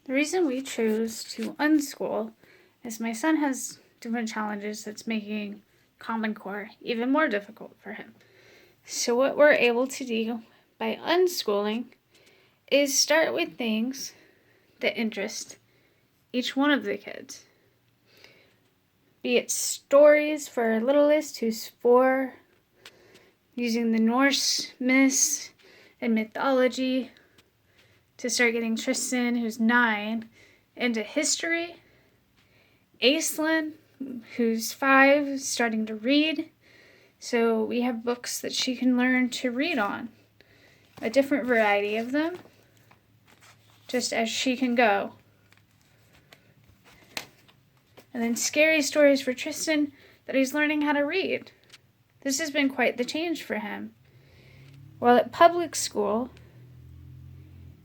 The reason we chose to unschool is my son has different challenges that's making Common Core even more difficult for him. So what we're able to do by unschooling is start with things that interest each one of the kids. Be it stories for our littlest, who's 4, using the Norse myths and mythology to start getting Tristan, who's 9, into history. Aislinn, who's 5, starting to read. So we have books that she can learn to read on. A different variety of them, just as she can go. And then scary stories for Tristan that he's learning how to read. This has been quite the change for him. While at public school,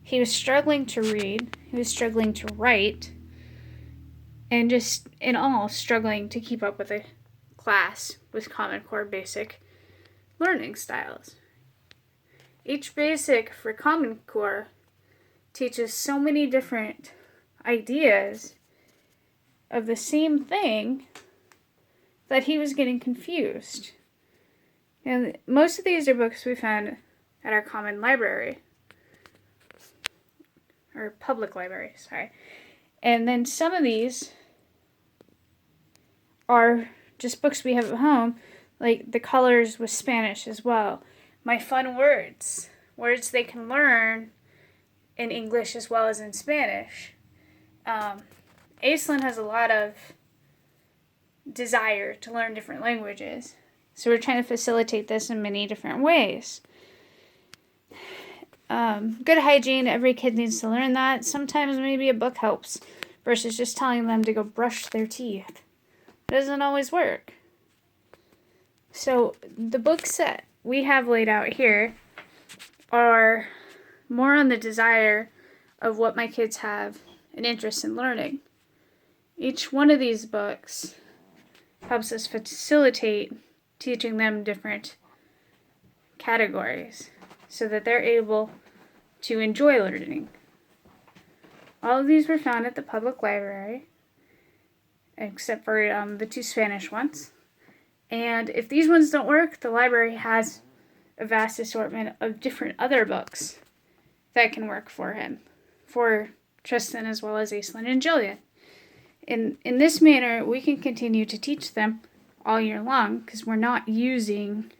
he was struggling to read, he was struggling to write, and just in all struggling to keep up with a class with Common Core basic learning styles. Each basic for Common Core teaches so many different ideas of the same thing that he was getting confused. And most of these are books we found at our common library, or public library, sorry. And then some of these are just books we have at home, like the colors with Spanish as well. My fun words they can learn in English as well as in Spanish. Aislinn has a lot of desire to learn different languages, so we're trying to facilitate this in many different ways. Good hygiene, every kid needs to learn that. Sometimes maybe a book helps versus just telling them to go brush their teeth. It doesn't always work. So the books that we have laid out here are more on the desire of what my kids have an interest in learning. Each one of these books helps us facilitate teaching them different categories so that they're able to enjoy learning. All of these were found at the public library, except for the 2 Spanish ones. And if these ones don't work, the library has a vast assortment of different other books that can work for him, for Tristan as well as Aislinn and Jillian. In this manner, we can continue to teach them all year long because we're not using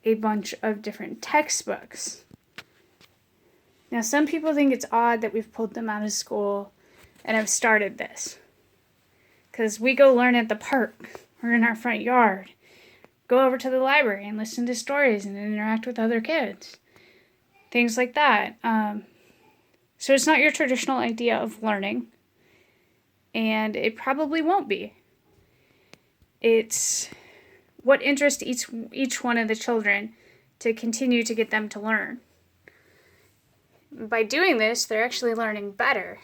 a bunch of different textbooks. Now, some people think it's odd that we've pulled them out of school and have started this, because we go learn at the park or in our front yard, go over to the library and listen to stories and interact with other kids, things like that. So it's not your traditional idea of learning, and it probably won't be. It's what interests each one of the children to continue to get them to learn. By doing this, they're actually learning better.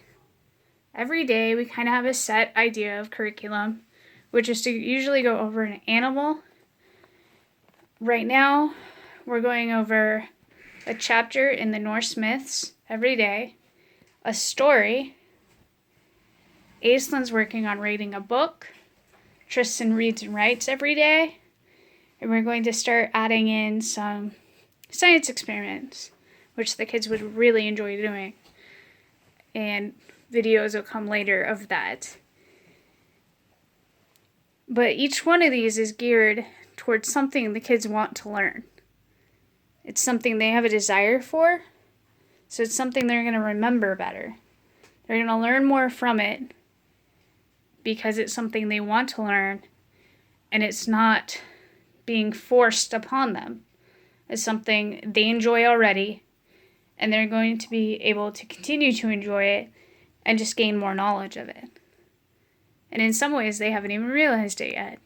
Every day we kind of have a set idea of curriculum, which is to usually go over an animal. Right now, we're going over a chapter in the Norse myths every day, a story. Aislinn's working on reading a book. Tristan reads and writes every day. And we're going to start adding in some science experiments, which the kids would really enjoy doing. And videos will come later of that. But each one of these is geared towards something the kids want to learn. It's something they have a desire for, so it's something they're going to remember better. They're going to learn more from it because it's something they want to learn, and it's not being forced upon them. It's something they enjoy already, and they're going to be able to continue to enjoy it and just gain more knowledge of it. And in some ways, they haven't even realized it yet.